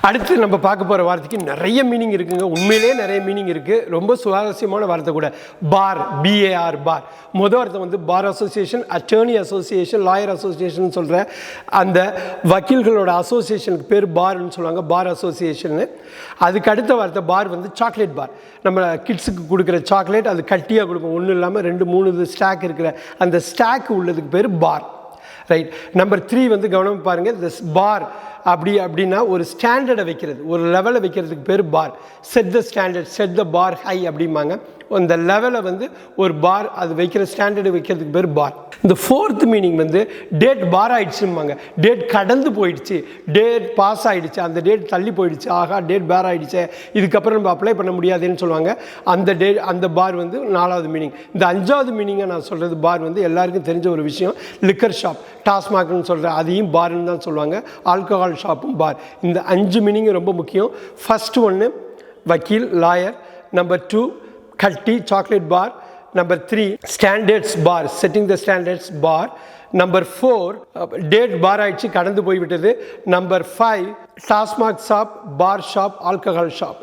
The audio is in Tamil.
அடுத்து நம்ம பார்க்க போகிற வார்த்தைக்கு நிறைய மீனிங் இருக்குங்க. உண்மையிலேயே நிறைய மீனிங் இருக்குது. ரொம்ப சுவாரஸ்யமான வார்த்தை கூட. Bar, B A R, bar. முதல் அர்த்தம் வந்து bar association, attorney association, lawyer association சொல்கிற அந்த வக்கீல்களோட அசோசியேஷனுக்கு பேர் பார்னு சொல்லுவாங்க, பார் அசோசியேஷன். அதுக்கு அடுத்த வார்த்தை பார் வந்து சாக்லேட் பார். நம்ம கிட்ஸுக்கு கொடுக்குற சாக்லேட் அது கட்டியாக கொடுக்கும், ஒன்றும் இல்லாமல் 2-3 ஸ்டாக் இருக்கிற அந்த ஸ்டாக் உள்ளதுக்கு பேர் பார். ரைட். நம்பர் 3 வந்து கவனம் பாருங்கள். திஸ் பார் அப்படின்னா ஒரு ஸ்டாண்டர்டை வைக்கிறது, ஒரு லெவலை வைக்கிறதுக்கு பேர் bar. Set the standard, set the bar high அப்படிம்பாங்க. அந்த லெவலை வந்து ஒரு பார், அது வைக்கிற ஸ்டாண்டர்டு வைக்கிறதுக்கு பேர் பார். இந்த 4th மீனிங் வந்து டேட் பார் ஆகிடுச்சும்பாங்க. டேட் கடந்து போயிடுச்சு, டேட் பாஸ் ஆகிடுச்சு, அந்த டேட் தள்ளி போயிடுச்சு, ஆகா டேட் பார் ஆகிடுச்சு, இதுக்கப்புறம் நம்ம அப்ளை பண்ண முடியாதுன்னு சொல்லுவாங்க. அந்த பார் வந்து 4வது மீனிங். இந்த 5வது மீனிங்கை நான் சொல்கிறது பார் வந்து எல்லாருக்கும் தெரிஞ்ச ஒரு விஷயம். லிக்கர் ஷாப், டாஸ்மாக்னு சொல்கிற அதையும் பார்னு தான் சொல்லுவாங்க. ஆல்கஹால் ஷாப்பும் பார். இந்த 5 மீனிங் ரொம்ப முக்கியம். ஃபர்ஸ்ட் ஒன்று வக்கீல், லாயர். நம்பர் 2 கட்டி, chocolate bar. Number 3 standards bar, setting the standards bar. Number 4 date bar ஆயிடுச்சு, கடந்து போய்விட்டது. Number 5 TASMAC shop, bar shop, alcohol shop.